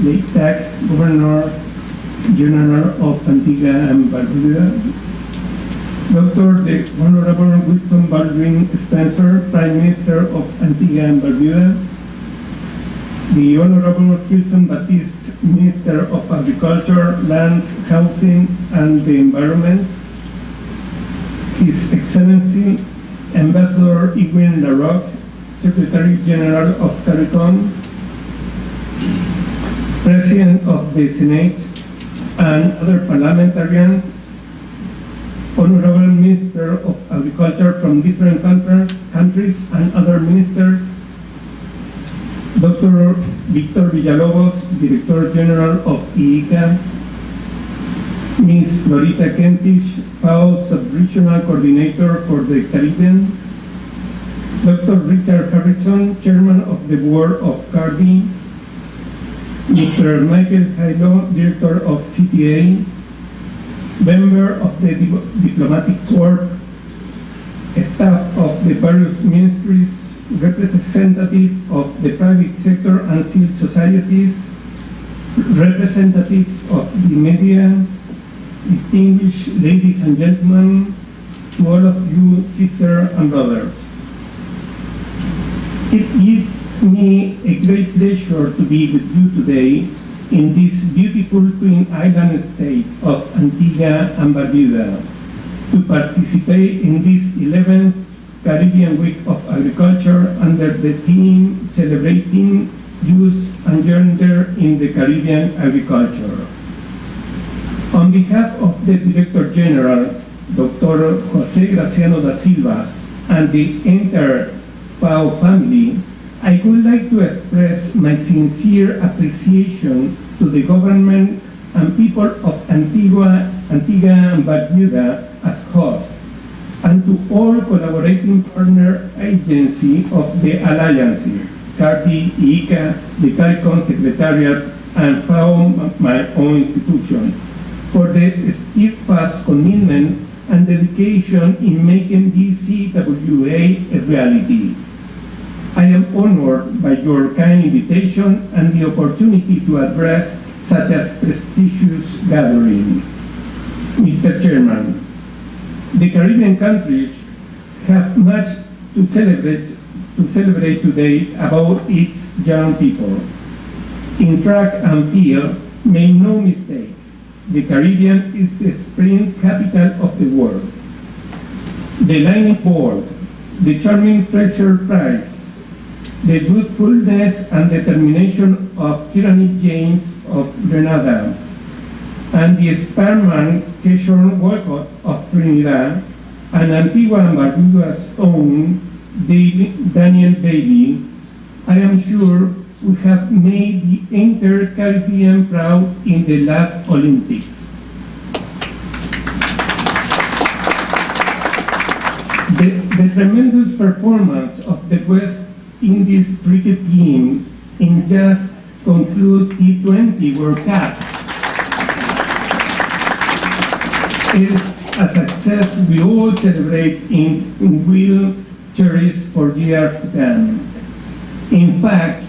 the Governor General of Antigua and Barbuda, Dr. the Honorable Winston Baldwin Spencer, Prime Minister of Antigua and Barbuda, the Honorable Gilson Baptiste, Minister of Agriculture, Lands, Housing, and the Environment, His Excellency Ambassador Edwin LaRocque, Secretary General of CARICOM, President of the Senate, and other parliamentarians, Honorable Minister of Agriculture from different countries and other ministers, Dr. Victor Villalobos, Director General of IICA, Ms. Florita Kentish, FAO Sub-Regional Coordinator for the Caribbean, Dr. Richard Harrison, Chairman of the Board of CARDI, Mr. Michael Jailo, Director of CTA, member of the Diplomatic Corps, staff of the various ministries, representative of the private sector and civil societies, representatives of the media, distinguished ladies and gentlemen, to all of you, sisters and brothers. It gives me a great pleasure to be with you today in this beautiful twin island state of Antigua and Barbuda to participate in this 11th Caribbean Week of Agriculture under the theme Celebrating Youth and Gender in the Caribbean Agriculture. On behalf of the Director General, Dr. José Graciano da Silva, and the entire FAO family, I would like to express my sincere appreciation to the government and people of Antigua and Barbuda as hosts, and to all collaborating partner agencies of the Alliance, CARDI, IICA, the CARICOM Secretariat, and FAO, my own institution, for the steadfast commitment and dedication in making this CWA a reality. I am honored by your kind invitation and the opportunity to address such a prestigious gathering. Mr. Chairman, the Caribbean countries have much to celebrate today about its young people. In track and field, make no mistake, the Caribbean is the sprint capital of the world. The Lightning Bolt, the charming Fraser Prize, the youthfulness and determination of Tyranny James of Grenada, and the Sparman Keishorn Walcott of Trinidad, and Antigua and Barbuda's own Daniel Bailey, I am sure we have made the entire Caribbean proud in the last Olympics. The tremendous performance of the West Indies cricket team in just conclude T20 World Cup is a success we all celebrate and will cherish for years to come. In fact,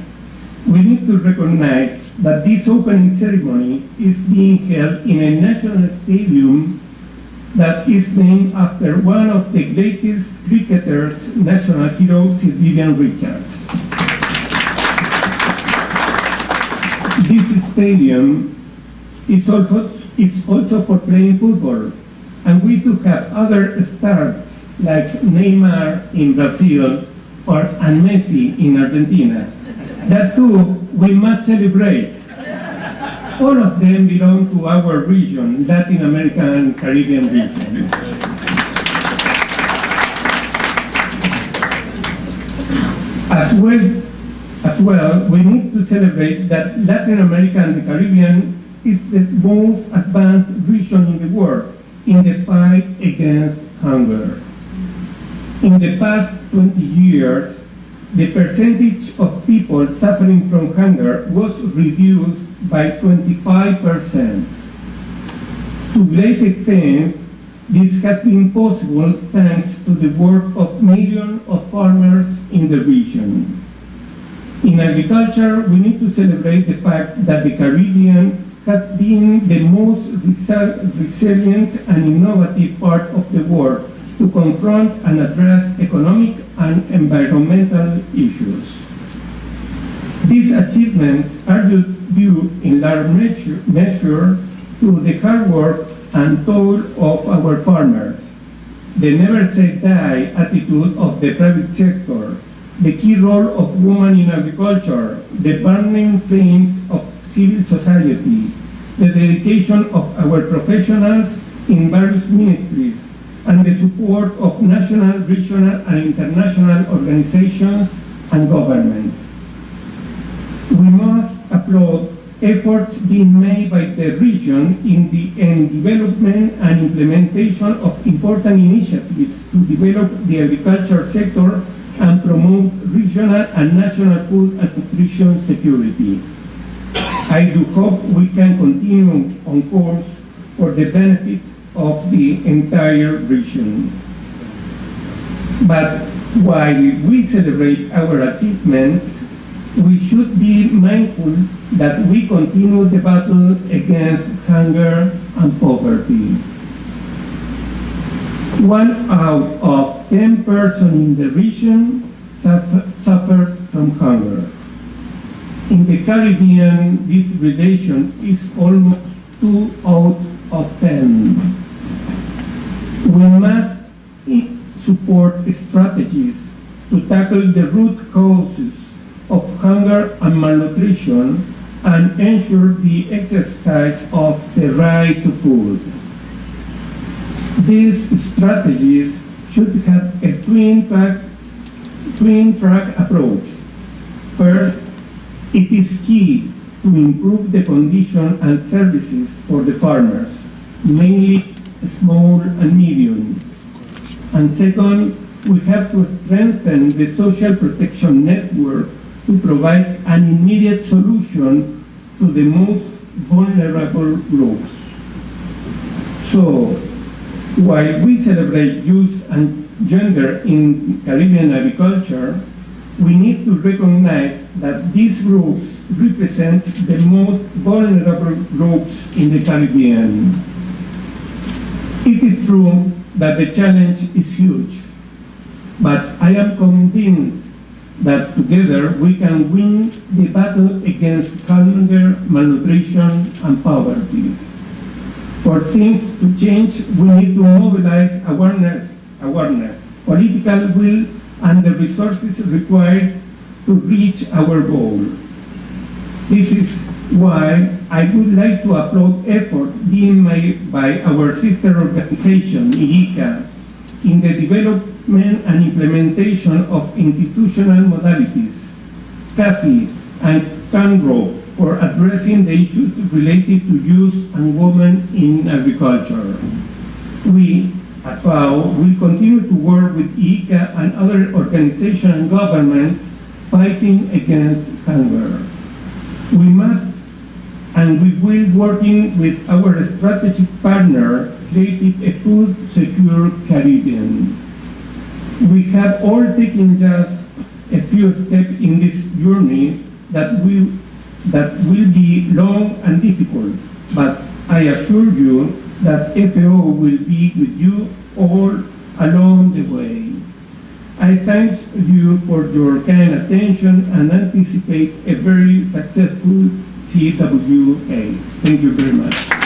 we need to recognize that this opening ceremony is being held in a national stadium that is named after one of the greatest cricketers, national hero Sir Vivian Richards. This stadium is also for playing football, and we do have other stars like Neymar in Brazil and Messi in Argentina. That too, we must celebrate. All of them belong to our region, Latin American and Caribbean region. As well, we need to celebrate that Latin America and the Caribbean is the most advanced region in the world in the fight against hunger. In the past 20 years, the percentage of people suffering from hunger was reduced by 25%. To great extent, this has been possible thanks to the work of millions of farmers in the region. In agriculture, we need to celebrate the fact that the Caribbean has been the most resilient and innovative part of the world to confront and address economic and environmental issues. These achievements are due in large measure to the hard work and toil of our farmers, the never-say-die attitude of the private sector, the key role of women in agriculture, the burning flames of civil society, the dedication of our professionals in various ministries, and the support of national, regional, and international organizations and governments. We must applaud efforts being made by the region in the development and implementation of important initiatives to develop the agriculture sector and promote regional and national food and nutrition security. I do hope we can continue on course for the benefit of the entire region. But while we celebrate our achievements, we should be mindful that we continue the battle against hunger and poverty. 1 out of 10 persons in the region suffers from hunger. In the Caribbean, this relation is almost 2 out of 10. We must support strategies to tackle the root causes of hunger and malnutrition and ensure the exercise of the right to food. These strategies should have a twin track approach. First, it is key to improve the condition and services for the farmers, mainly small and medium. And second, we have to strengthen the social protection network to provide an immediate solution to the most vulnerable groups. So, while we celebrate youth and gender in Caribbean agriculture, we need to recognize that these groups represent the most vulnerable groups in the Caribbean. It is true that the challenge is huge, but I am convinced that together we can win the battle against hunger, malnutrition, and poverty. For things to change, we need to mobilize awareness, political will, and the resources required to reach our goal. This is why I would like to applaud efforts being made by our sister organization, IICA, in the development and implementation of institutional modalities, CAFI and CANRO, for addressing the issues related to youth and women in agriculture. We, at FAO, will continue to work with IICA and other organizations and governments fighting against hunger. We must and we will, working with our strategic partner, create a food-secure Caribbean. We have all taken just a few steps in this journey that will be long and difficult, but I assure you that FAO will be with you all along the way. I thank you for your kind attention and anticipate a very successful CWA. Thank you very much.